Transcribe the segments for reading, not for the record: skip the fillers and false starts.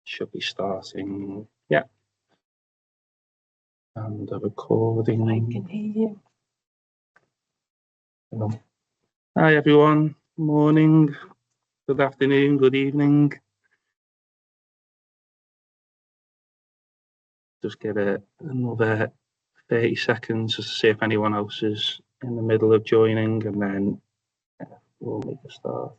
should be starting. Yeah. And the recording. I can hear you. Hi everyone. Morning, good afternoon, good evening. Just give it another 30 seconds just to see if anyone else is in the middle of joining, and then we'll make a start.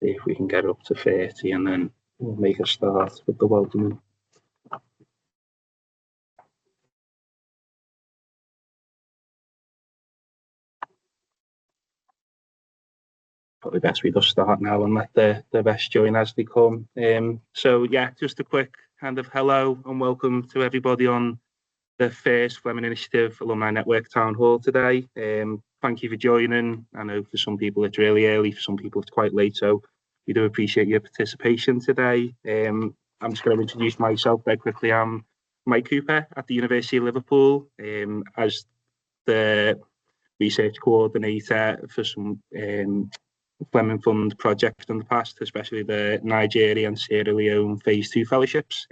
See if we can get up to 30 and then we'll make a start with the welcoming. Probably best we just start now and let the rest join as they come. So yeah, just a quick kind of hello and welcome to everybody on the first Fleming Initiative Alumni Network Town Hall today. Thank you for joining. I know for some people it's really early, for some people it's quite late, so we do appreciate your participation today. I'm just going to introduce myself very quickly. I'm Mike Cooper at the University of Liverpool as the research coordinator for some Fleming Fund projects in the past, especially the Nigeria and Sierra Leone Phase 2 fellowships,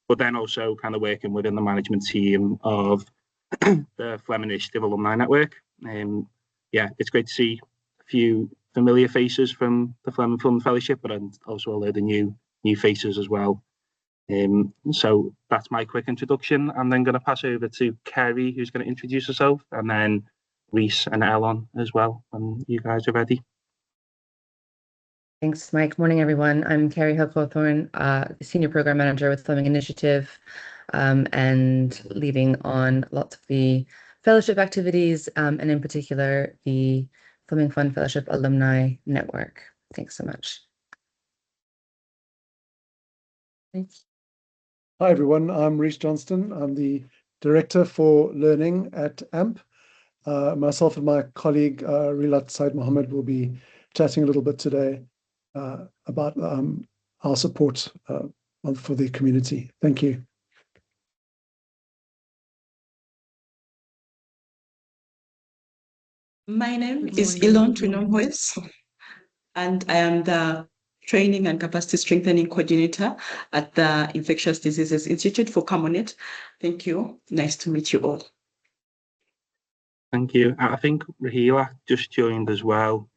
but then also kind of working within the management team of the Fleming Initiative Alumni Network. Yeah, it's great to see a few familiar faces from the Fleming Fund Fellowship, but also a load of new faces as well. So that's my quick introduction. I'm then going to pass over to Kerry, who's going to introduce herself, and then Reese and Ellen as well, when you guys are ready. Thanks, Mike. Morning, everyone. I'm Carrie Hawthorne, Senior Program Manager with Fleming Initiative, and leading on lots of the fellowship activities, and in particular, the Fleming Fund Fellowship Alumni Network. Thanks so much. Thanks. Hi, everyone. I'm Reese Johnston. I'm the Director for Learning at AMP. Myself and my colleague, Rilat Said Mohammed, will be chatting a little bit today about our support for the community. Thank you. My name is Elon Trinomwes, and I am the Training and Capacity Strengthening Coordinator at the Infectious Diseases Institute for Camonet. Thank you. Nice to meet you all. Thank you. I think Rahila just joined as well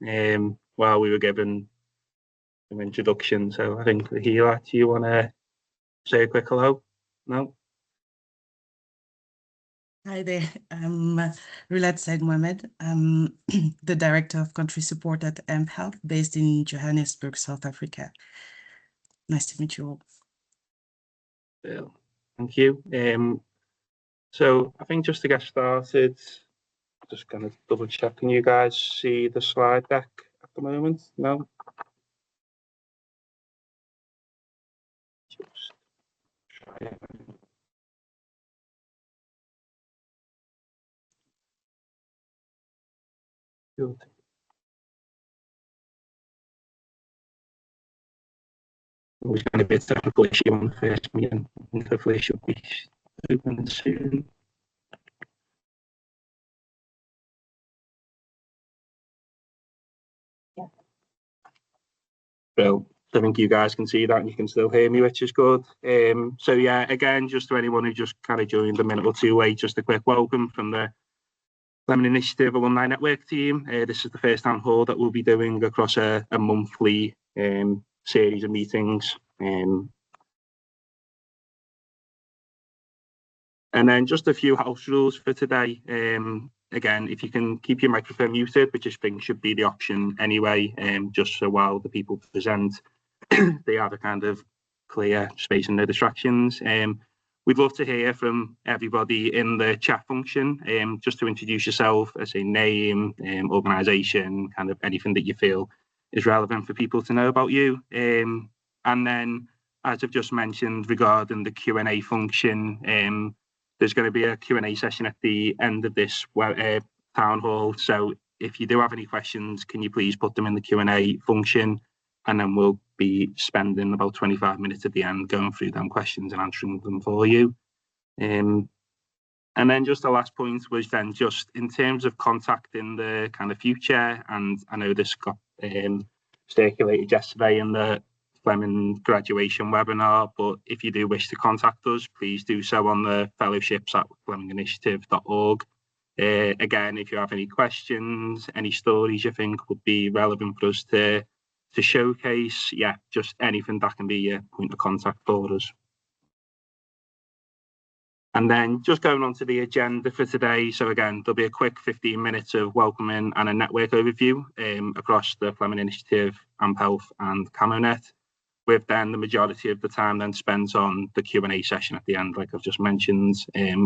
while we were given some introduction. So I think Rahila, do you want to say a quick hello? No? Hi there, I'm Rilat Said Mohammed. I'm the Director of Country Support at AMP Health based in Johannesburg, South Africa. Nice to meet you all. Yeah, thank you. So I think just to get started, just going to double check. Can you guys see the slide deck at the moment? No? Just try it. Good. It was going to be a technical issue on the first meeting, and hopefully it should be open soon. Yeah. Well, I think you guys can see that and you can still hear me, which is good. So yeah, again, just to anyone who just kind of joined a minute or two late, just a quick welcome from the Fleming Initiative Alumni Network team. This is the first town hall that we'll be doing across a monthly series of meetings. And then just a few house rules for today. Again, if you can keep your microphone muted, which I think should be the option anyway, just so while the people present, they have a kind of clear space and no distractions. We'd love to hear from everybody in the chat function, just to introduce yourself as a name, organisation, kind of anything that you feel is relevant for people to know about you. And then, as I've just mentioned regarding the Q&A function, there's going to be a Q&A session at the end of this town hall. So if you do have any questions, can you please put them in the Q&A function? and then we'll be spending about 25 minutes at the end going through them questions and answering them for you. And then just the last point was then just in terms of contacting the kind of future, and I know this got circulated yesterday in the Fleming graduation webinar, but if you do wish to contact us, please do so on the fellowships@fleminginitiative.org. Again, if you have any questions, any stories you think would be relevant for us to showcase, yeah, just anything that can be a point of contact for us. And then just going on to the agenda for today. So again, there'll be a quick 15 minutes of welcoming and a network overview across the Fleming Initiative, AMP Health and CamoNet, with then the majority of the time then spent on the Q&A session at the end, like I've just mentioned,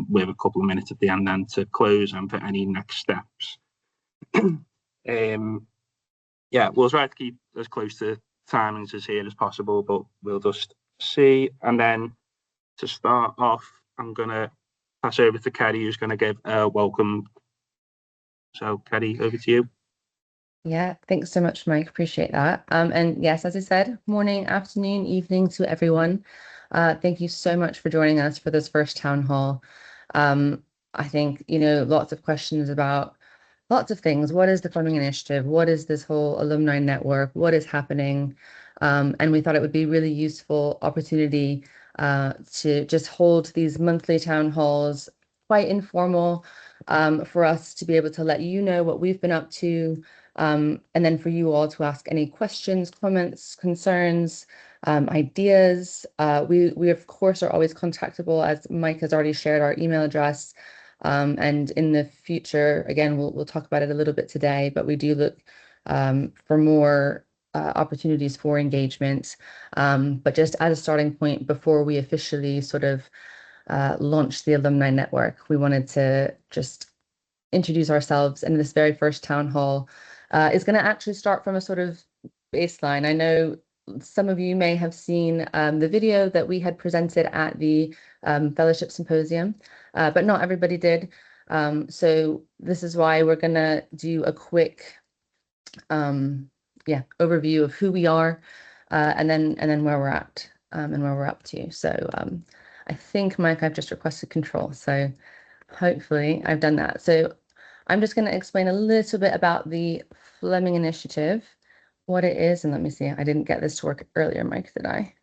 with a couple of minutes at the end then to close and for any next steps. Yeah, we'll try to keep as close to timings as here as possible, but we'll just see. And then to start off, I'm going to pass over to Kerry, who's going to give a welcome. So, Kerry, over to you. Yeah, thanks so much, Mike. Appreciate that. And yes, as I said, morning, afternoon, evening to everyone. Thank you so much for joining us for this first town hall. I think, lots of questions about lots of things. What is the Fleming Initiative? What is this whole alumni network? What is happening? And we thought it would be a really useful opportunity to just hold these monthly town halls, quite informal, for us to be able to let you know what we've been up to, and then for you all to ask any questions, comments, concerns, ideas. We of course are always contactable, as Mike has already shared our email address. And in the future, again, we'll talk about it a little bit today, but we do look for more opportunities for engagement. But just as a starting point, before we officially sort of launch the alumni network, we wanted to just introduce ourselves. And this very first town hall is going to actually start from a sort of baseline. I know some of you may have seen the video that we had presented at the fellowship symposium, but not everybody did. So this is why we're going to do a quick overview of who we are, and then where we're at, and where we're up to. So I think, Mike, I've just requested control, so hopefully I've done that. So I'm just going to explain a little bit about the Fleming Initiative, what it is, and let me see. I didn't get this to work earlier, Mike, did I?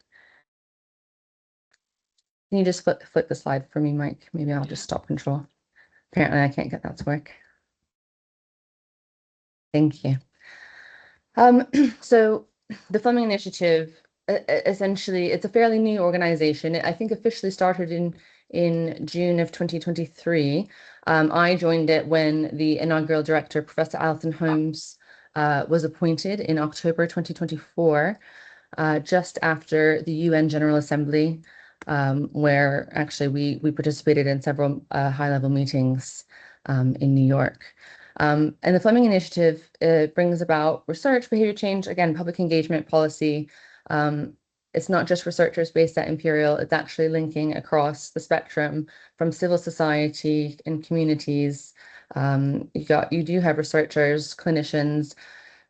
Can you just flip the slide for me, Mike? Maybe I'll just stop control. Apparently I can't get that to work. Thank you. So the Fleming Initiative, essentially, it's a fairly new organization. I think officially started in June of 2023. I joined it when the inaugural director, Professor Alison Holmes, was appointed in October 2024, just after the UN General Assembly, where actually we participated in several high-level meetings in New York. And the Fleming Initiative brings about research, behavior change, again, public engagement policy. It's not just researchers based at Imperial, it's actually linking across the spectrum from civil society and communities. You do have researchers, clinicians,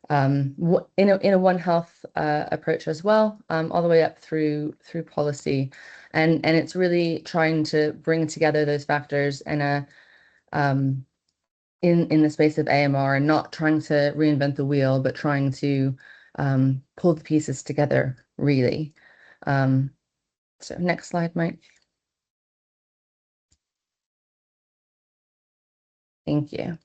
in a One Health approach as well, all the way up through policy. And it's really trying to bring together those factors in the space of AMR, and not trying to reinvent the wheel, but trying to pull the pieces together, really. So next slide, Mike. Thank you.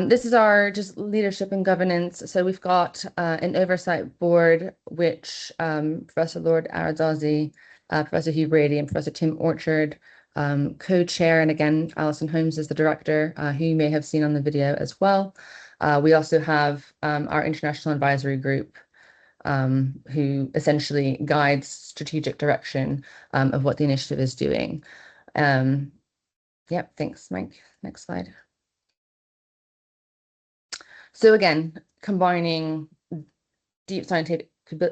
This is our just leadership and governance. So we've got an oversight board, which Professor Lord Aradozzi, Professor Hugh Brady, and Professor Tim Orchard co-chair, and again, Alison Holmes is the director, who you may have seen on the video as well. We also have our international advisory group, who essentially guides strategic direction of what the initiative is doing. Yep, thanks, Mike. Next slide. So again, combining deep scientific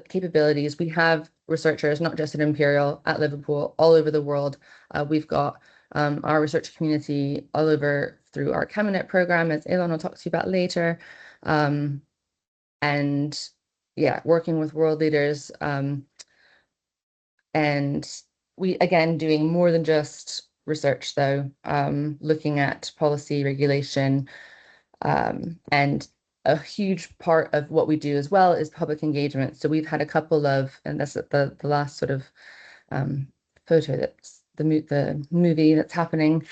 capabilities, we have researchers, not just at Imperial, at Liverpool, all over the world. We've got our research community all over through our CamoNet program, as Elon will talk to you about later. And working with world leaders, and we, again, doing more than just research, though, looking at policy, regulation, and a huge part of what we do as well is public engagement. So we've had a couple of, and that's the last sort of photo, that's the movie that's happening.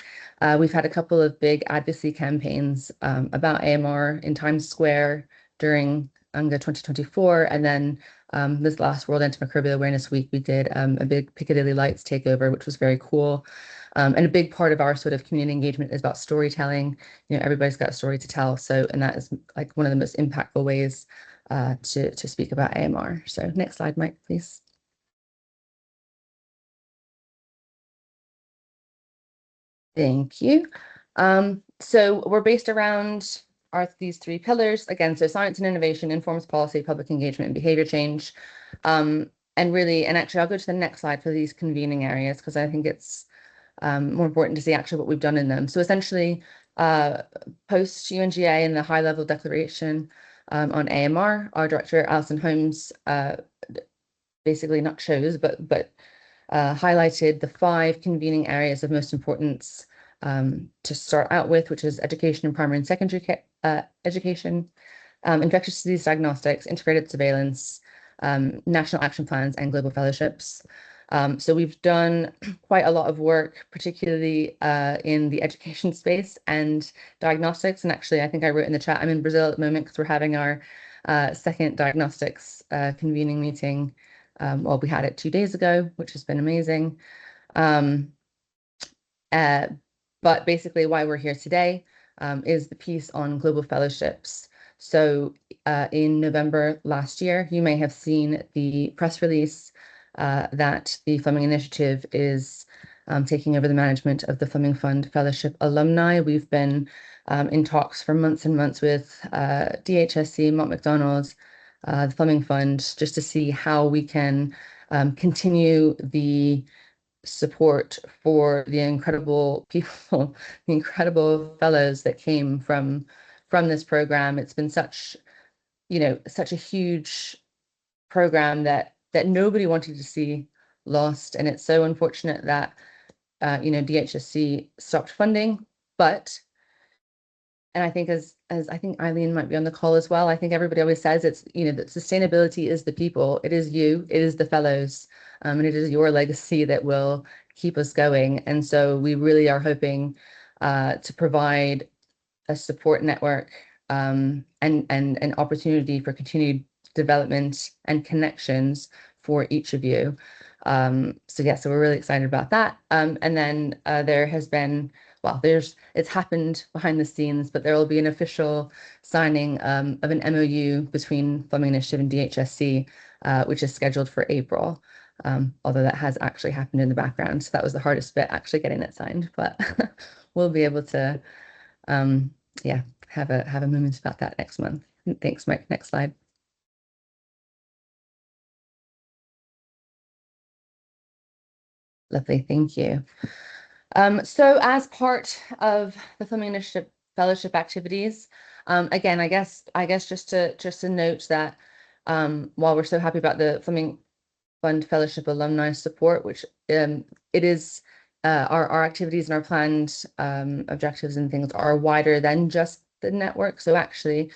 We've had a couple of big advocacy campaigns about AMR in Times Square during UNGA 2024, and then this last World Antimicrobial Awareness Week, we did a big Piccadilly Lights takeover, which was very cool. And a big part of our sort of community engagement is about storytelling. Everybody's got a story to tell. So, and that is like one of the most impactful ways to speak about AMR. So next slide, Mike, please. Thank you. So we're based around these three pillars again. So science and innovation, informs policy, public engagement, and behavior change. And actually, I'll go to the next slide for these convening areas because I think it's more important to see actually what we've done in them. So essentially, post UNGA and the high-level declaration on AMR, our director Alison Holmes basically not chose, but highlighted the 5 convening areas of most importance to start out with, which is education in primary and secondary education, infectious disease diagnostics, integrated surveillance, national action plans, and global fellowships. So we've done quite a lot of work, particularly in the education space and diagnostics. And actually, I think I wrote in the chat, I'm in Brazil at the moment because we're having our second diagnostics convening meeting. Well, we had it 2 days ago, which has been amazing. But basically why we're here today is the piece on global fellowships. So in November last year, you may have seen the press release that the Fleming Initiative is taking over the management of the Fleming Fund Fellowship Alumni. We've been in talks for months and months with DHSC, Mott MacDonald, the Fleming Fund, just to see how we can continue the support for the incredible people, the incredible fellows that came from this program. It's been such a huge program that nobody wanted to see lost, and it's so unfortunate that DHSC stopped funding. But and I think as I think Eileen might be on the call as well, I think everybody always says it's that sustainability is the people, it is you, it is the fellows, and it is your legacy that will keep us going. And so we really are hoping to provide a support network and an opportunity for continued development and connections for each of you. So we're really excited about that. And then there has been, it's happened behind the scenes, but there will be an official signing of an MOU between Fleming Initiative and DHSC, which is scheduled for April. Although that has actually happened in the background. So that was the hardest bit, actually getting it signed, but we'll be able to have a moment about that next month. Thanks, Mike. Next slide. Lovely, thank you. So as part of the Fleming Initiative Fellowship activities, again, I guess just to note that while we're so happy about the Fleming Fund Fellowship alumni support, which it is our activities and our planned objectives and things are wider than just the network. So actually,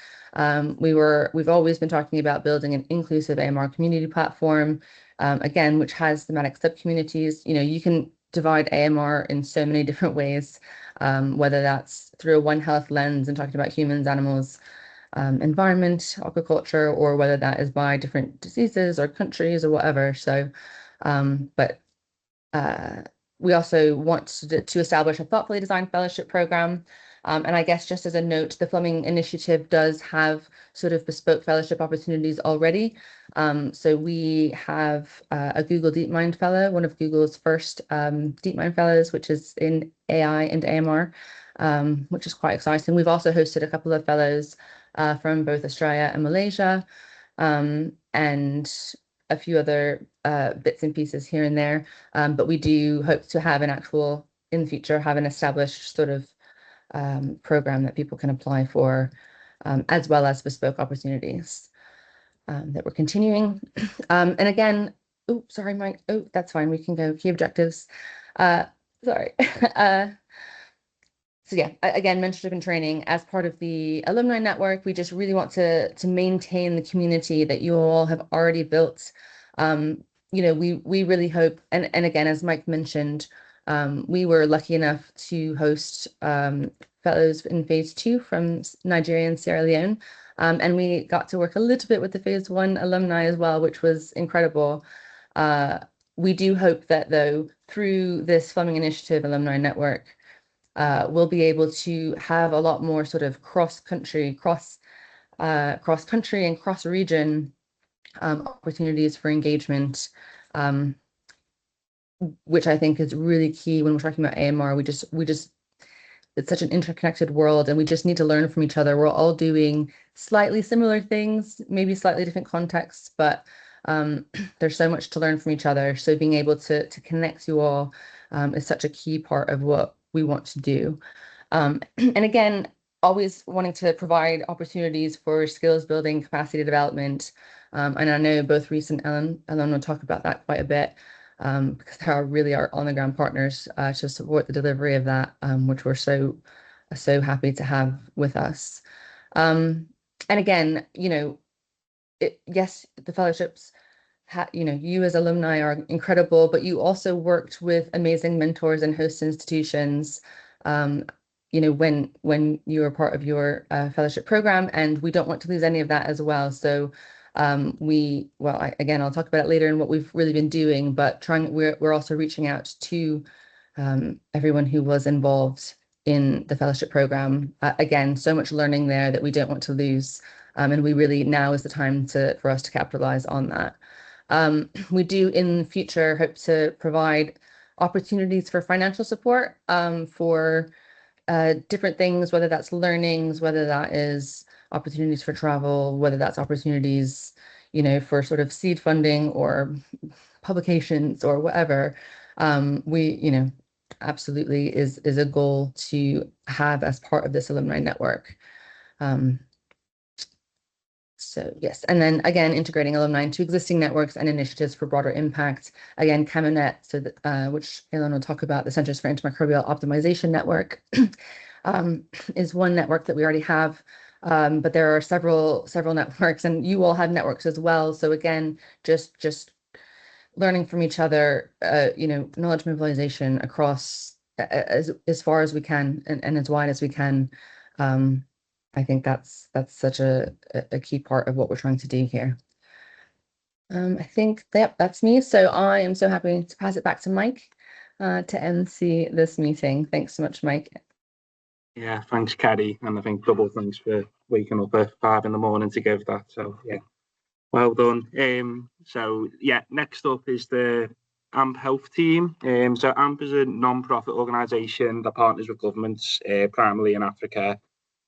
we've always been talking about building an inclusive AMR community platform, again, which has thematic sub-communities. You can divide AMR in so many different ways, whether that's through a One Health lens and talking about humans, animals, environment, aquaculture, or whether that is by different diseases or countries or whatever. So, we also want to establish a thoughtfully designed fellowship program. And I guess just as a note, the Fleming Initiative does have sort of bespoke fellowship opportunities already. So we have a Google DeepMind Fellow, one of Google's first DeepMind Fellows, which is in AI and AMR, which is quite exciting. We've also hosted a couple of fellows from both Australia and Malaysia, and a few other bits and pieces here and there. But we do hope to have in the future, have an established sort of program that people can apply for, as well as bespoke opportunities. that we're continuing. And again, oh, sorry, Mike. Oh, that's fine. We can go key objectives. Sorry. So yeah, again, mentorship and training as part of the alumni network. We just really want to maintain the community that you all have already built. We really hope, and again, as Mike mentioned, we were lucky enough to host fellows in phase 2 from Nigeria and Sierra Leone. And we got to work a little bit with the phase 1 alumni as well, which was incredible. We do hope that, though, through this Fleming Initiative Alumni Network, we'll be able to have a lot more sort of cross-country and cross-region opportunities for engagement, which I think is really key when we're talking about AMR. We just it's such an interconnected world, and we just need to learn from each other. We're all doing slightly similar things, maybe slightly different contexts, but there's so much to learn from each other. So being able to connect you all is such a key part of what we want to do. And again, always wanting to provide opportunities for skills building, capacity development. And I know both Reese and Ellen will talk about that quite a bit, because they are really our on-the-ground partners to support the delivery of that, which we're so happy to have with us. And again, yes, the fellowships, you as alumni are incredible, but you also worked with amazing mentors and host institutions, when you were part of your fellowship program, and we don't want to lose any of that as well. So I'll talk about it later in what we've really been doing, but we're also reaching out to everyone who was involved in the fellowship program. Again, so much learning there that we don't want to lose, and we really, now is the time for us to capitalize on that. We do in the future hope to provide opportunities for financial support for different things, whether that's learnings, whether that is opportunities for travel, whether that's opportunities, for sort of seed funding or publications or whatever. We, absolutely is a goal to have as part of this alumni network. So yes, and then again, integrating alumni into existing networks and initiatives for broader impact. Again, CAMINET, which Elon will talk about, the Centers for Antimicrobial Optimization Network, is one network that we already have, but there are several networks, and you all have networks as well. So again, just learning from each other, knowledge mobilization across as far as we can and as wide as we can. I think that's such a key part of what we're trying to do here. I think that's me. So I am so happy to pass it back to Mike to MC this meeting. Thanks so much, Mike. Yeah, thanks, Carrie. And I think double thanks for waking up at 5 a.m. to give that. So yeah, well done. So yeah, next up is the AMP Health team. So AMP is a non-profit organisation that partners with governments, primarily in Africa,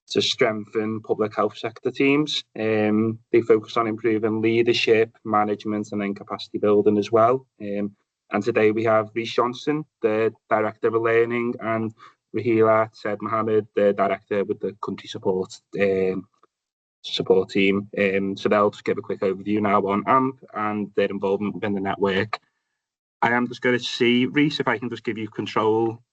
to strengthen public health sector teams. They focus on improving leadership, management, and then capacity building as well. And today we have Reese Johnston, the Director of Learning, and Rahila Said Mohammed, the Director with the Country Support team. So they'll just give a quick overview now on AMP and their involvement within the network. I am just going to see, Reese, if I can just give you control.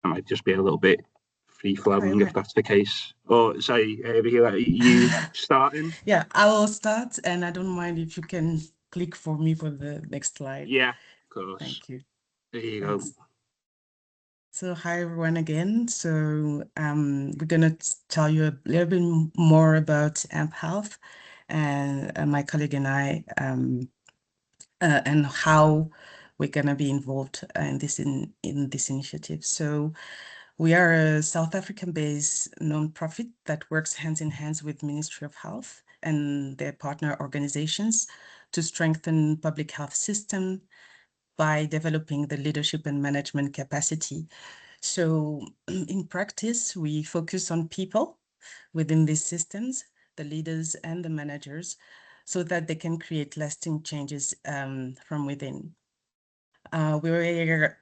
I might just be a little bit free-flowing if that's the case. Or sorry, Rahila, you starting? Yeah, I will start, and I don't mind if you can click for me for the next slide. Yeah, of course. Thank you. There you Thanks. go. So hi everyone again. So we're gonna tell you a little bit more about AMP Health, and my colleague and I, and how we're gonna be involved in this initiative. So we are a South African-based nonprofit that works hand in hand with Ministry of Health and their partner organizations to strengthen public health system by developing the leadership and management capacity. So in practice, we focus on people within these systems, the leaders and the managers, so that they can create lasting changes from within. We were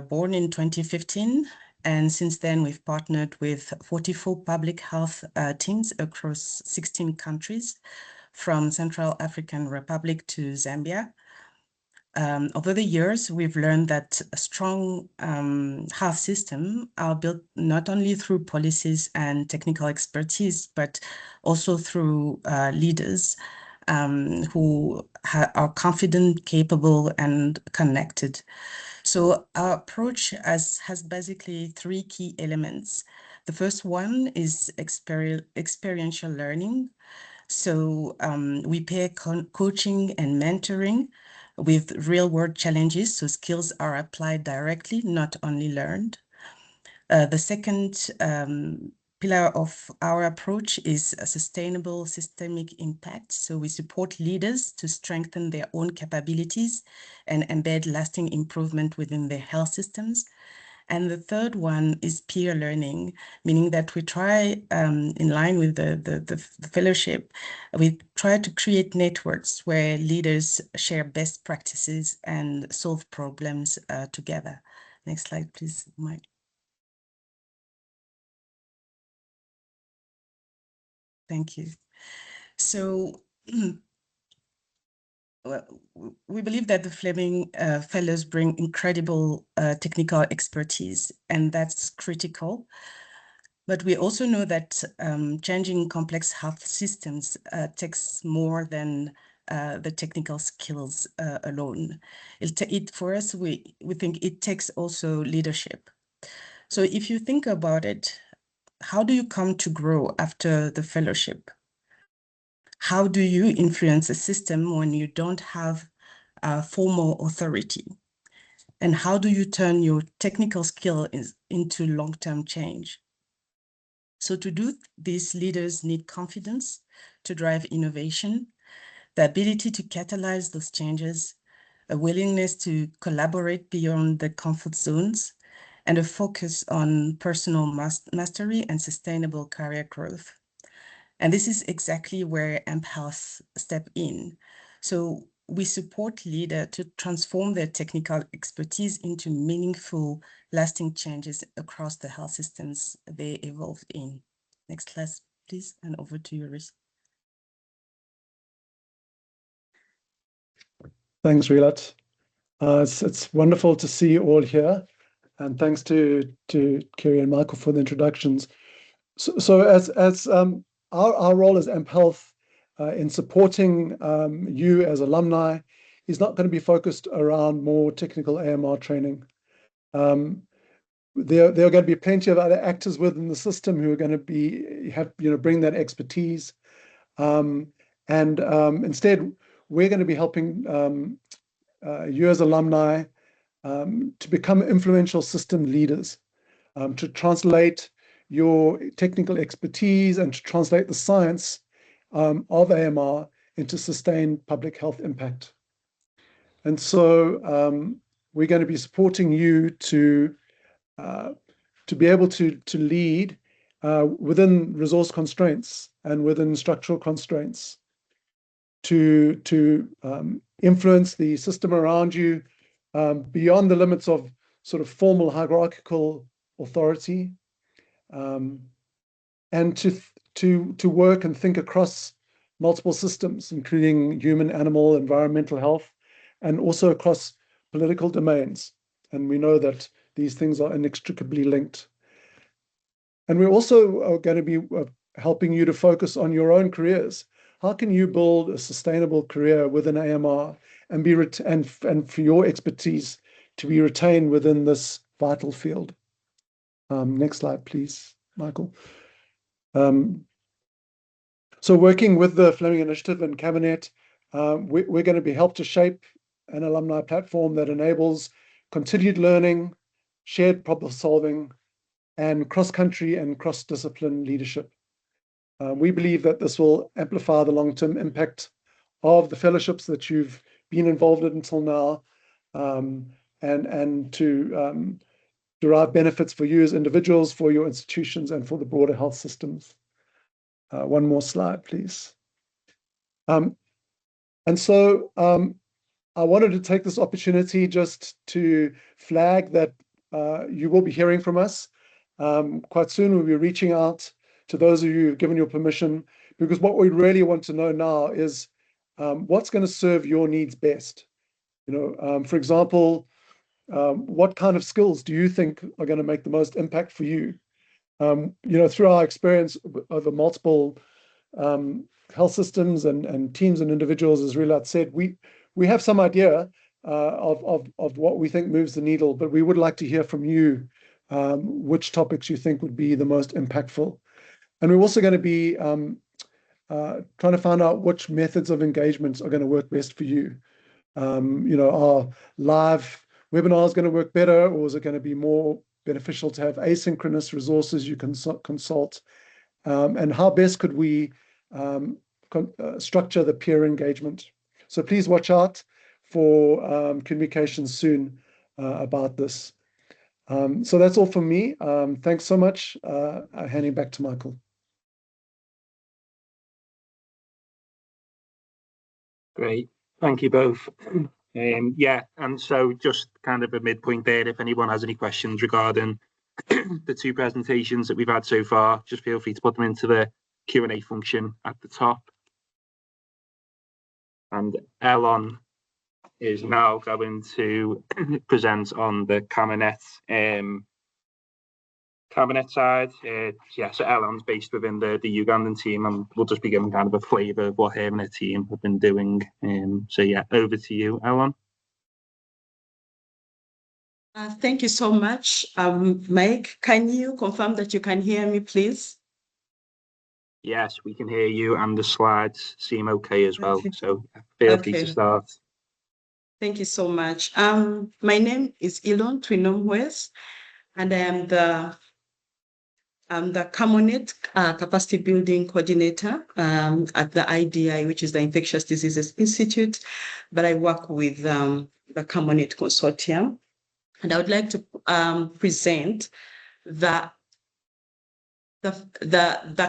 born in 2015 And since then, we've partnered with 44 public health teams across 16 countries, from Central African Republic to Zambia. Over the years, we've learned that a strong health system are built not only through policies and technical expertise, but also through leaders who are confident, capable, and connected. So our approach has basically three key elements. The first one is experiential learning. So we pair coaching and mentoring with real-world challenges, so skills are applied directly, not only learned. The second pillar of our approach is a sustainable systemic impact. So we support leaders to strengthen their own capabilities and embed lasting improvement within their health systems. And the third one is peer learning, meaning that we try, in line with the fellowship, we try to create networks where leaders share best practices and solve problems together. Next slide, please, Mike. Thank you. So we believe that the Fleming Fellows bring incredible technical expertise, and that's critical. But we also know that changing complex health systems takes more than the technical skills alone. For us, we think it takes also leadership. So if you think about it, how do you come to grow after the fellowship? How do you influence a system when you don't have formal authority? And how do you turn your technical skill into long-term change? So to do this, leaders need confidence to drive innovation, the ability to catalyze those changes, a willingness to collaborate beyond the comfort zones, and a focus on personal mastery and sustainable career growth. And this is exactly where AMP Health step in. So we support leaders to transform their technical expertise into meaningful, lasting changes across the health systems they evolved in. Next slide, please, and over to you, Rhys. Thanks, Rilat. It's wonderful to see you all here, and thanks to Kerry and Michael for the introductions. So as our role as AMP Health in supporting you as alumni is not going to be focused around more technical AMR training. There are going to be plenty of other actors within the system who are going to bring that expertise, instead we're going to be helping you as alumni to become influential system leaders, to translate your technical expertise and to translate the science of AMR into sustained public health impact. And so we're going to be supporting you to be able to lead within resource constraints and within structural constraints, to influence the system around you beyond the limits of sort of formal hierarchical authority, and to work and think across multiple systems, including human, animal, environmental health, and also across political domains. And we know that these things are inextricably linked. And we're also going to be helping you to focus on your own careers. How can you build a sustainable career within AMR and and for your expertise to be retained within this vital field? Next slide, please, Michael. So working with the Fleming Initiative and Cabinet, we're going to be helped to shape an alumni platform that enables continued learning, shared problem solving, and cross-country and cross-discipline leadership. We believe that this will amplify the long-term impact of the fellowships that you've been involved in until now, and to derive benefits for you as individuals, for your institutions, and for the broader health systems. One more slide, please. And so I wanted to take this opportunity just to flag that you will be hearing from us. Quite soon, we'll be reaching out to those of you who've given your permission, because what we really want to know now is what's going to serve your needs best. For example, what kind of skills do you think are going to make the most impact for you? Through our experience over multiple health systems and teams and individuals, as Rilat said, we have some idea of what we think moves the needle, but we would like to hear from you which topics you think would be the most impactful. And we're also going to be trying to find out which methods of engagements are going to work best for you. Are live webinars going to work better, or is it going to be more beneficial to have asynchronous resources you can consult? And how best could we structure the peer engagement? So please watch out for communications soon about this. So that's all from me. Thanks so much. Handing back to Michael. Great. Thank you both. Yeah, and so just kind of a midpoint there, if anyone has any questions regarding the two presentations that we've had so far, just feel free to put them into the Q&A function at the top. And Elon is now going to present on the Cabinet side. Yeah, so Elon's based within the Ugandan team, and we'll just be giving kind of a flavour of what him and the team have been doing. So yeah, over to you, Elon. Thank you so much. Mike, can you confirm that you can hear me, please? Yes, we can hear you, and the slides seem okay as well. So feel free to start. Thank you so much. My name is Elon Twinomwes, and I am the Camonet Capacity Building Coordinator at the IDI, which is the Infectious Diseases Institute, but I work with the Camonet Consortium. And I would like to present the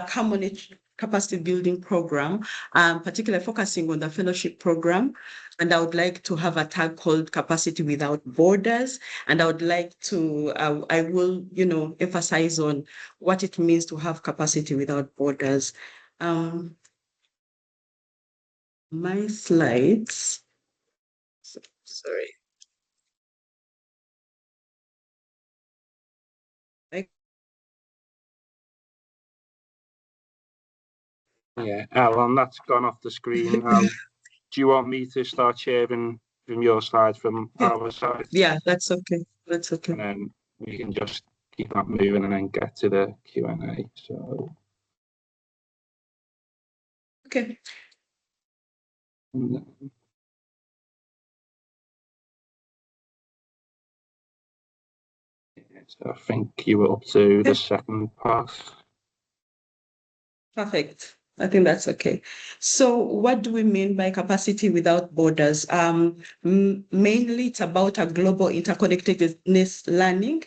Camonet Capacity Building Program, particularly focusing on the fellowship program. And I would like to have a tag called Capacity Without Borders. And I would like to, I will, emphasize on what it means to have capacity without borders. My slides, sorry. Yeah, Alan, that's gone off the screen now. Do you want me to start sharing from your side, from our side? Yeah, that's okay. That's okay. And then we can just keep that moving and then get to the Q&A. So. Okay. So I think you were up to the second part. Perfect. I think that's okay. So what do we mean by capacity without borders? Mainly it's about a global interconnectedness learning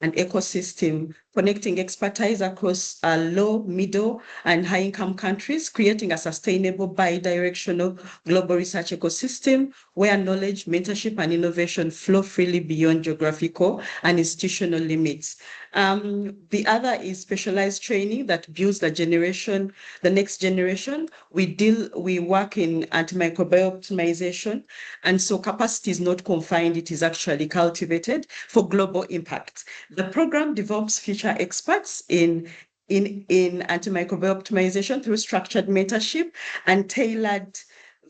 and ecosystem, connecting expertise across low, middle, and high-income countries, creating a sustainable bi-directional global research ecosystem where knowledge, mentorship, and innovation flow freely beyond geographical and institutional limits. The other is specialized training that builds the next generation. We work in antimicrobial optimization, and so capacity is not confined, it is actually cultivated for global impact. The program develops future experts in antimicrobial optimization through structured mentorship and tailored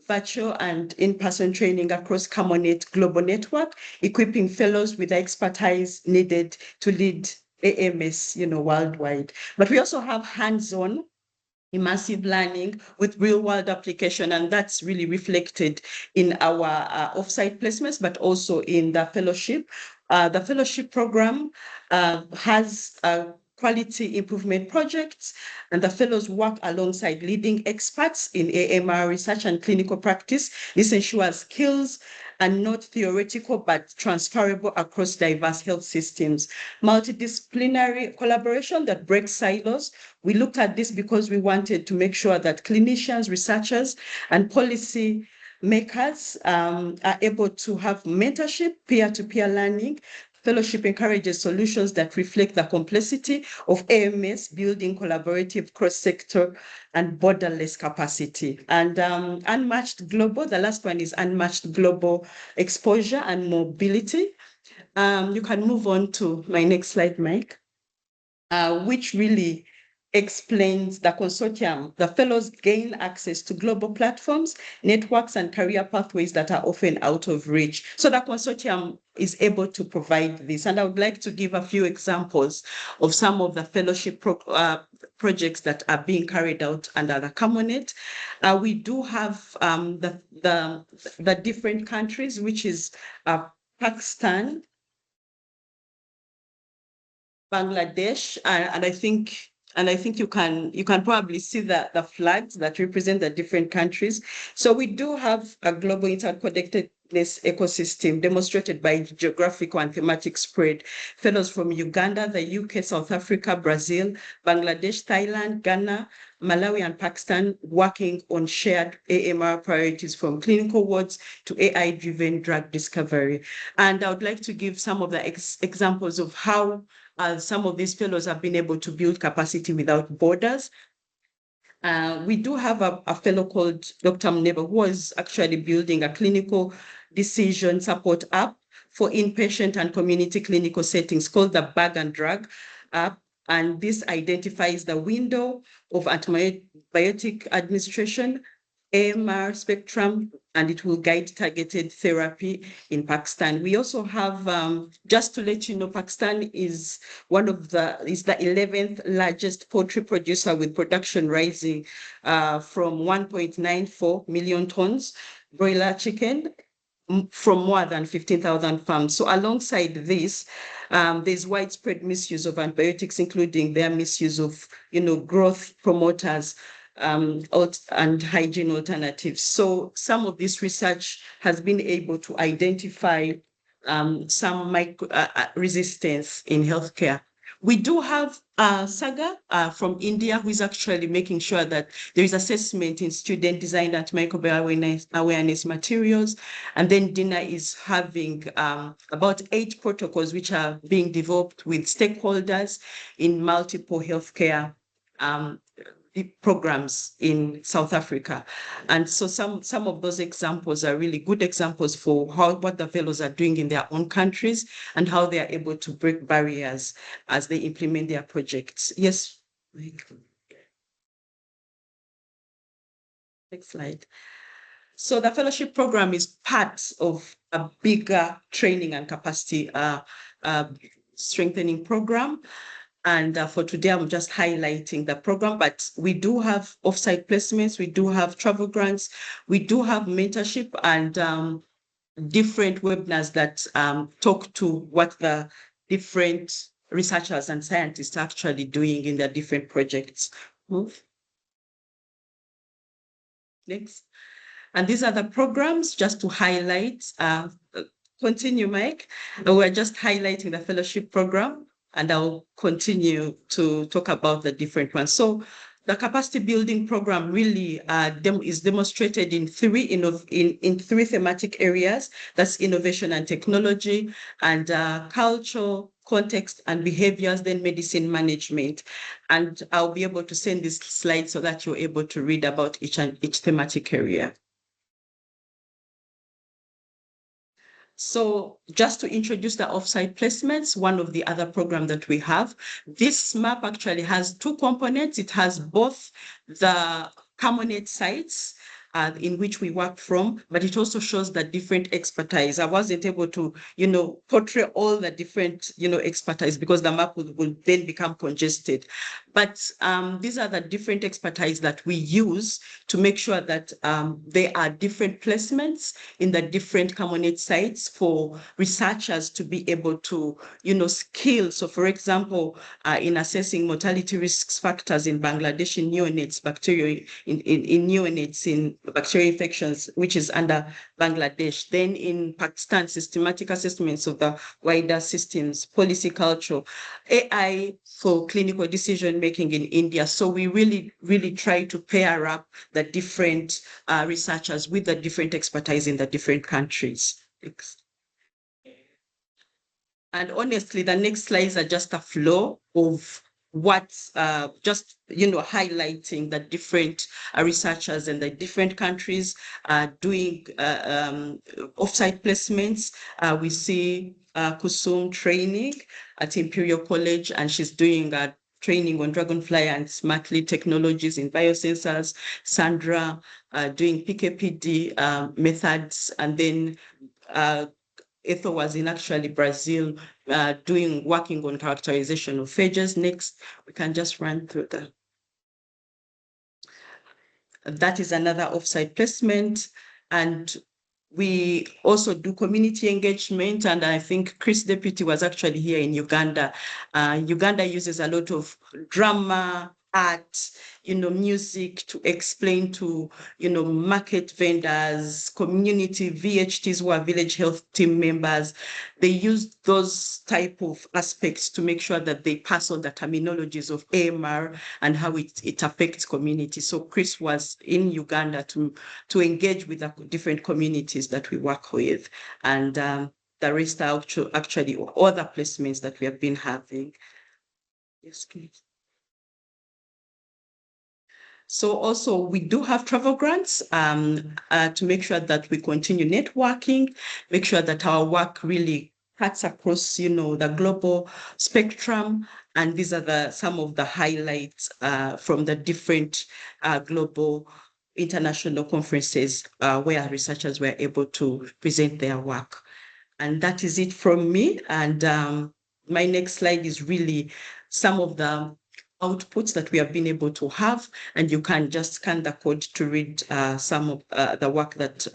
virtual and in-person training across Camonet global network, equipping fellows with the expertise needed to lead AMS, worldwide. But we also have hands-on immersive learning with real-world application, and that's really reflected in our offsite placements, but also in the fellowship. The fellowship program has quality improvement projects, and the fellows work alongside leading experts in AMR research and clinical practice. This ensures skills are not theoretical, but transferable across diverse health systems. Multidisciplinary collaboration that breaks silos. We looked at this because we wanted to make sure that clinicians, researchers, and policy makers are able to have mentorship, peer-to-peer learning, fellowship encourages solutions that reflect the complexity of AMS, building collaborative cross-sector and borderless capacity. And unmatched global, the last one is unmatched global exposure and mobility. You can move on to my next slide, Mike, which really explains the consortium. The fellows gain access to global platforms, networks, and career pathways that are often out of reach. So the consortium is able to provide this. And I would like to give a few examples of some of the fellowship projects that are being carried out under the Commonet. We do have the different countries, which is Pakistan, Bangladesh, and I think you can probably see the flags that represent the different countries. So we do have a global interconnectedness ecosystem demonstrated by geographical and thematic spread. Fellows from Uganda, the UK, South Africa, Brazil, Bangladesh, Thailand, Ghana, Malawi, and Pakistan working on shared AMR priorities from clinical wards to AI-driven drug discovery. And I would like to give some of the examples of how some of these fellows have been able to build capacity without borders. We do have a fellow called Dr. Mneba, who is actually building a clinical decision support app for inpatient and community clinical settings called the Bag and Drug app. And this identifies the window of antibiotic administration, AMR spectrum, and it will guide targeted therapy in Pakistan. We also have, just to let you know, Pakistan is the 11th largest poultry producer, with production rising from 1.94 million tons broiler chicken from more than 15,000 farms. So alongside this, there's widespread misuse of antibiotics, including their misuse of, growth promoters, and hygiene alternatives. So some of this research has been able to identify some resistance in healthcare. We do have Saga from India, who is actually making sure that there is assessment in student-designed antimicrobial awareness materials. And then Dina is having about 8 protocols which are being developed with stakeholders in multiple healthcare programs in South Africa. And so some of those examples are really good examples for what the fellows are doing in their own countries and how they are able to break barriers as they implement their projects. Yes, Mike. Next slide. So the fellowship program is part of a bigger training and capacity strengthening program. And for today, I'm just highlighting the program, but we do have offsite placements, we do have travel grants, we do have mentorship and different webinars that talk to what the different researchers and scientists are actually doing in their different projects. Move. Next. And these are the programs just to highlight. Continue, Mike. We're just highlighting the fellowship program, and I'll continue to talk about the different ones. So the capacity building program really is demonstrated in three thematic areas. That's innovation and technology, and culture, context and behaviors, then medicine management. And I'll be able to send this slide so that you're able to read about each thematic area. So just to introduce the offsite placements, one of the other programs that we have, this map actually has 2 components. It has both the Commonet sites in which we work from, but it also shows the different expertise. I wasn't able to, portray all the different, expertise because the map will then become congested. But these are the different expertise that we use to make sure that there are different placements in the different Commonet sites for researchers to be able to, scale. So for example, in assessing mortality risks factors in Bangladesh in neonates, bacteria in neonates in bacterial infections, which is under Bangladesh. Then in Pakistan, systematic assessments of the wider systems, policy culture, AI for clinical decision making in India. So we really, really try to pair up the different researchers with the different expertise in the different countries. Thanks. And honestly, the next slides are just a flow of what's just, highlighting the different researchers in the different countries doing offsite placements. We see Kusum training at Imperial College, and she's doing a training on Dragonfly and smart lead technologies in biosensors. Sandra doing PKPD methods, and then Ethel was in actually Brazil working on characterization of phages. Next, we can just run through that is another offsite placement. And we also do community engagement. And I think Chris Deputy was actually here in Uganda. Uganda uses a lot of drama, art, music to explain to, market vendors, community VHTs who are village health team members. They use those type of aspects to make sure that they pass on the terminologies of AMR and how it affects community. So Chris was in Uganda to engage with the different communities that we work with. And the rest are actually other placements that we have been having. Yes, please. So also we do have travel grants to make sure that we continue networking, make sure that our work really cuts across, the global spectrum. And these are some of the highlights from the different global international conferences where researchers were able to present their work. And that is it from me. And my next slide is really some of the outputs that we have been able to have, and you can just scan the code to read some of the work that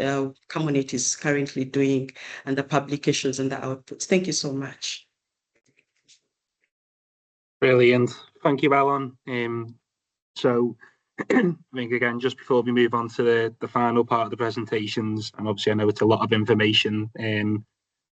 Camonate is currently doing and the publications and the outputs. Thank you so much. Brilliant. Thank you, Alan. So I think, again, just before we move on to the final part of the presentations, and obviously I know it's a lot of information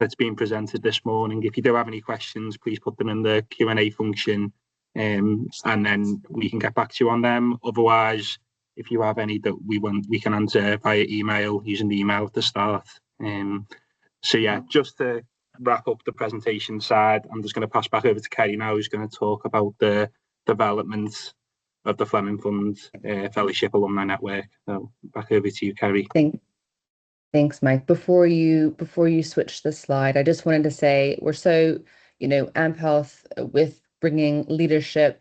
that's being presented this morning. If you do have any questions, please put them in the Q&A function, and then we can get back to you on them. Otherwise, if you have any that we can answer via email using the email at the start. So yeah, just to wrap up the presentation side, I'm just going to pass back over to Kerry now, who's going to talk about the development of the Fleming Fund Fellowship Alumni Network. So back over to you, Kerry. Thanks, Mike. Before you switch the slide, I just wanted to say we're so, AMP Health with bringing leadership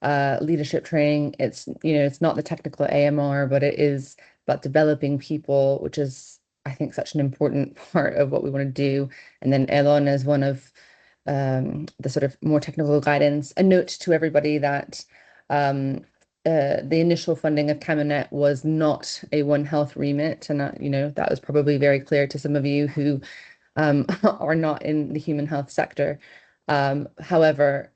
training. It's, it's not the technical AMR, but it is about developing people, which is, I think, such an important part of what we want to do. And then Elon is one of the sort of more technical guidance. A note to everybody that the initial funding of Camonate was not a One Health remit, and that was probably very clear to some of you who are not in the human health sector. However,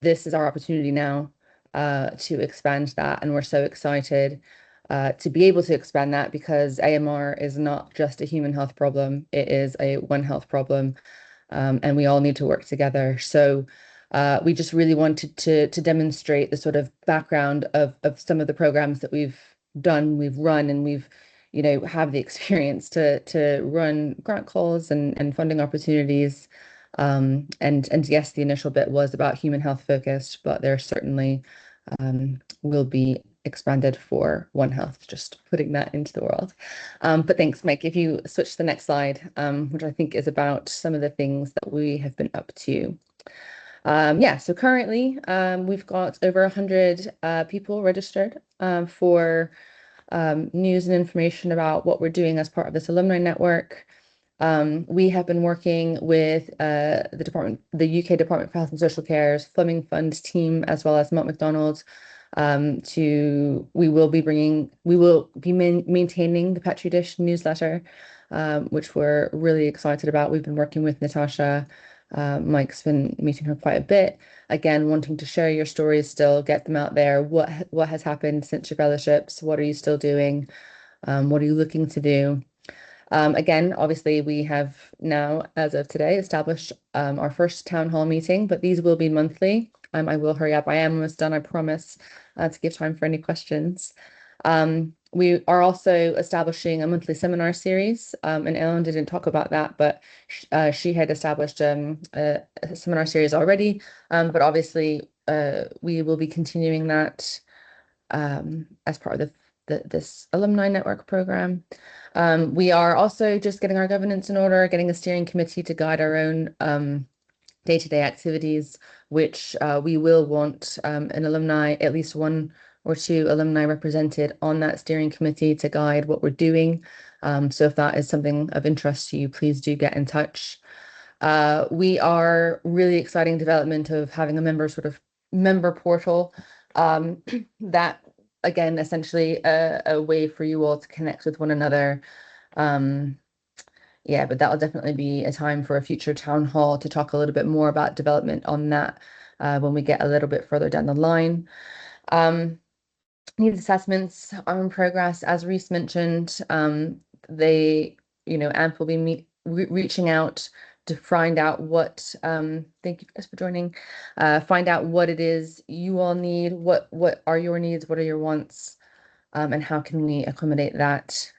this is our opportunity now to expand that, and we're so excited to be able to expand that, because AMR is not just a human health problem, it is a One Health problem, and we all need to work together. So we just really wanted to demonstrate the sort of background of some of the programs that we've run, and we've, have the experience to run grant calls and funding opportunities. And yes, the initial bit was about human health focused, but there certainly will be expanded for One Health, just putting that into the world. But thanks, Mike. If you switch to the next slide, which I think is about some of the things that we have been up to. So currently we've got over 100 people registered for news and information about what we're doing as part of this alumni network. We have been working with the UK Department for Health and Social Care's Fleming Fund team, as well as Mott MacDonald. We will be maintaining the Petri Dish newsletter, which we're really excited about. We've been working with Natasha. Mike's been meeting her quite a bit. Again, wanting to share your stories still, get them out there. What has happened since your fellowships? What are you still doing? What are you looking to do? Again, obviously, we have now, as of today, established our first town hall meeting, but these will be monthly. I will hurry up. I am almost done, I promise, to give time for any questions. We are also establishing a monthly seminar series, and Ellen didn't talk about that, but she had established a seminar series already, but obviously we will be continuing that as part of this alumni network program. We are also just getting our governance in order, getting a steering committee to guide our own day-to-day activities, which we will want an alumni, at least one or two alumni represented on that steering committee to guide what we're doing. So if that is something of interest to you, please do get in touch. We are really exciting development of having a member portal that, again, essentially a way for you all to connect with one another. Yeah, but that'll definitely be a time for a future town hall to talk a little bit more about development on that when we get a little bit further down the line. Needs assessments are in progress, as Reese mentioned. AMP will be reaching out to find out what, thank you guys for joining, find out what it is you all need, what are your needs, what are your wants, and how can we accommodate that.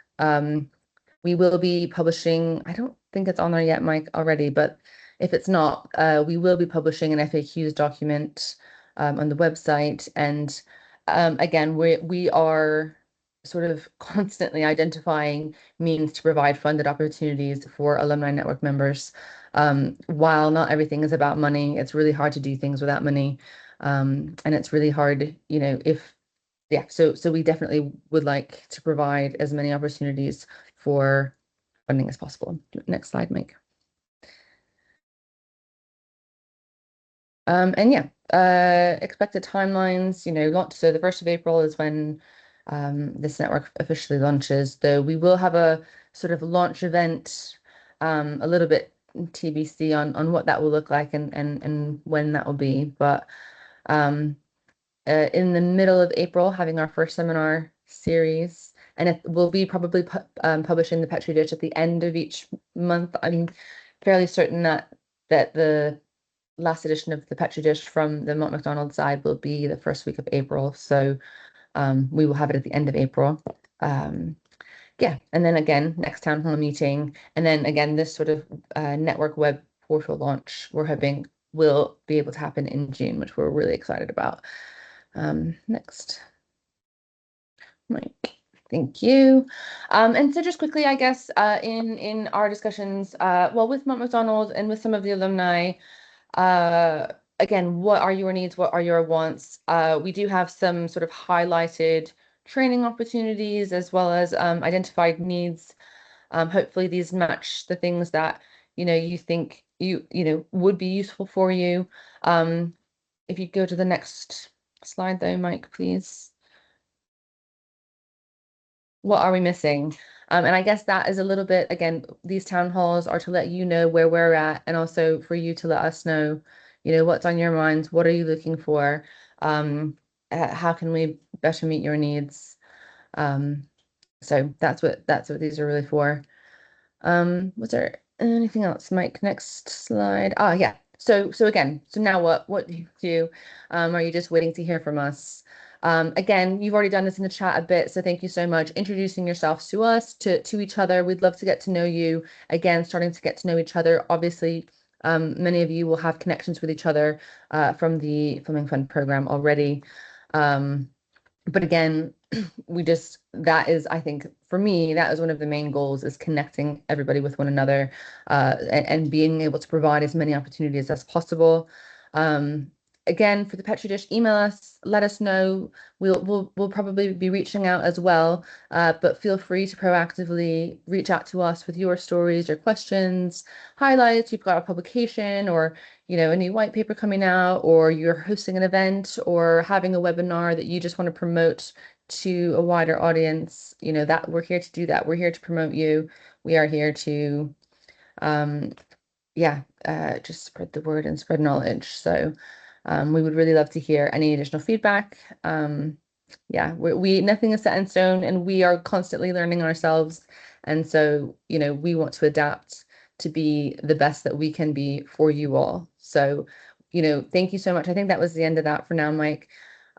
We will be publishing, I don't think it's on there yet, Mike, already, but if it's not, we will be publishing an FAQs document on the website. And again, we are sort of constantly identifying means to provide funded opportunities for alumni network members. While not everything is about money, it's really hard to do things without money. And it's really hard, so we definitely would like to provide as many opportunities for funding as possible. Next slide, Mike. Expected timelines, so the 1st of April is when this network officially launches, though we will have a sort of launch event, a little bit TBC on what that will look like and when that will be. But in the middle of April, having our first seminar series, and it will be probably publishing the Petri dish at the end of each month. I'm fairly certain that the last edition of the Petri dish from the Mott MacDonald side will be the first week of April. So we will have it at the end of April. And then again, next town hall meeting. And then again, this sort of network web portal launch we're hoping will be able to happen in June, which we're really excited about. Next. Mike, thank you. And so just quickly, I guess, in our discussions, with Mott MacDonald and with some of the alumni, again, what are your needs? What are your wants? We do have some sort of highlighted training opportunities as well as identified needs. Hopefully these match the things that, you think would be useful for you. If you go to the next slide though, Mike, please. What are we missing? And I guess that is a little bit, again, these town halls are to let you know where we're at, and also for you to let us know, what's on your minds, what are you looking for, how can we better meet your needs? So that's what these are really for. Was there anything else, Mike? Next slide. Yeah. So again, so now what do you do? Are you just waiting to hear from us? Again, you've already done this in the chat a bit, so thank you so much. Introducing yourselves to us, to each other. We'd love to get to know you. Again, starting to get to know each other. Obviously, many of you will have connections with each other from the Fleming Fund program already. But again, that is, I think, for me, that is one of the main goals, is connecting everybody with one another and being able to provide as many opportunities as possible. Again, for the Petri dish, email us, let us know. We'll probably be reaching out as well, but feel free to proactively reach out to us with your stories, your questions, highlights. You've got a publication or a new white paper coming out, or you're hosting an event or having a webinar that you just want to promote to a wider audience. That we're here to do that. We're here to promote you. We are here to just spread the word and spread knowledge. So we would really love to hear any additional feedback. We nothing is set in stone, and we are constantly learning ourselves. And so, we want to adapt to be the best that we can be for you all. So, thank you so much. I think that was the end of that for now, Mike.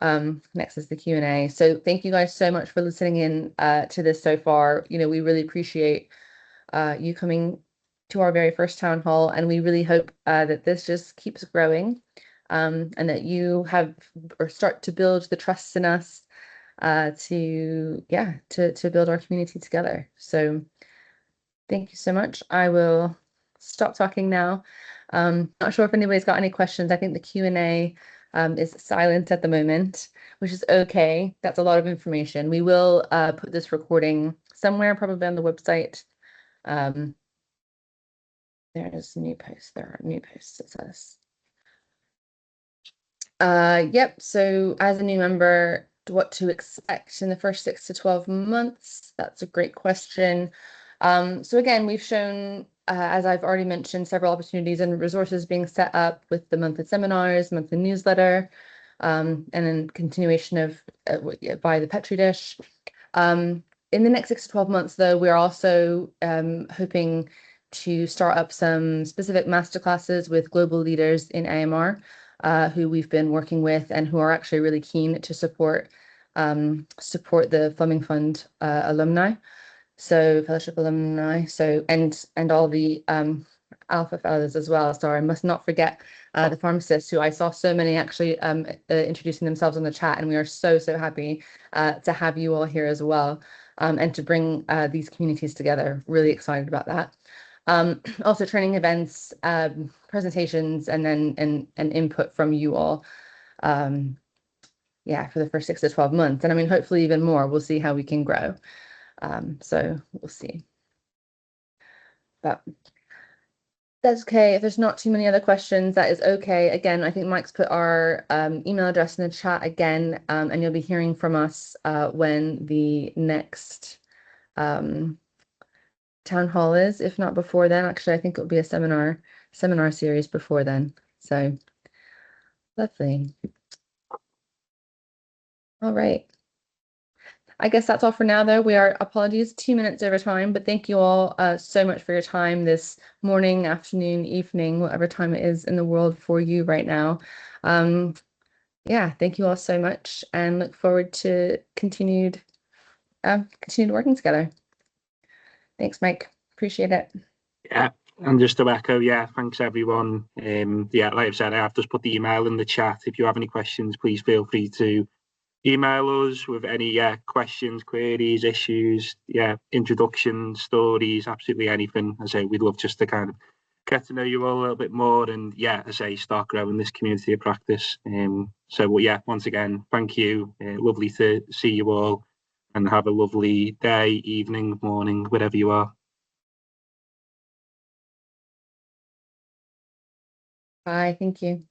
Next is the Q&A. So thank you guys so much for listening in to this so far. You know, we really appreciate you coming to our very first town hall, and we really hope that this just keeps growing, and that you have or start to build the trust in us to build our community together. So thank you so much. I will stop talking now. Not sure if anybody's got any questions. I think the Q&A is silent at the moment, which is okay. That's a lot of information. We will put this recording somewhere, probably on the website. There is new posts. There are new posts, it says. Yep. So as a new member, what to expect in the first 6 to 12 months? That's a great question. So again, we've shown, as I've already mentioned, several opportunities and resources being set up with the monthly seminars, monthly newsletter, and then continuation of by the Petri dish. In the next 6 to 12 months, though, we're also hoping to start up some specific masterclasses with global leaders in AMR, who we've been working with and who are actually really keen to support the Fleming Fund alumni, so fellowship alumni, so and all the Alpha Fellows as well. So I must not forget the pharmacists, who I saw so many actually introducing themselves on the chat, and we are so happy to have you all here as well, and to bring these communities together. Really excited about that. Also training events, presentations, and then and input from you all. Yeah, for the first 6 to 12 months. And I mean, hopefully even more. We'll see how we can grow. So we'll see. But that's okay. If there's not too many other questions, that is okay. Again, I think Mike's put our email address in the chat again, and you'll be hearing from us when the next town hall is, if not before then. Actually, I think it'll be a seminar series before then. So lovely. All right. I guess that's all for now, though. We are, apologies, 2 minutes over time, but thank you all so much for your time this morning, afternoon, evening, whatever time it is in the world for you right now. Yeah, thank you all so much, and look forward to continued working together. Thanks, Mike. Appreciate it. Yeah, and just to echo, yeah, thanks everyone. Yeah, like I've said, I have just put the email in the chat. If you have any questions, please feel free to email us with any questions, queries, issues, introductions, stories, absolutely anything. I say we'd love just to kind of get to know you all a little bit more, and I say start growing this community of practice. So well, yeah, once again, thank you. Lovely to see you all, and have a lovely day, evening, morning, wherever you are. Bye. Thank you.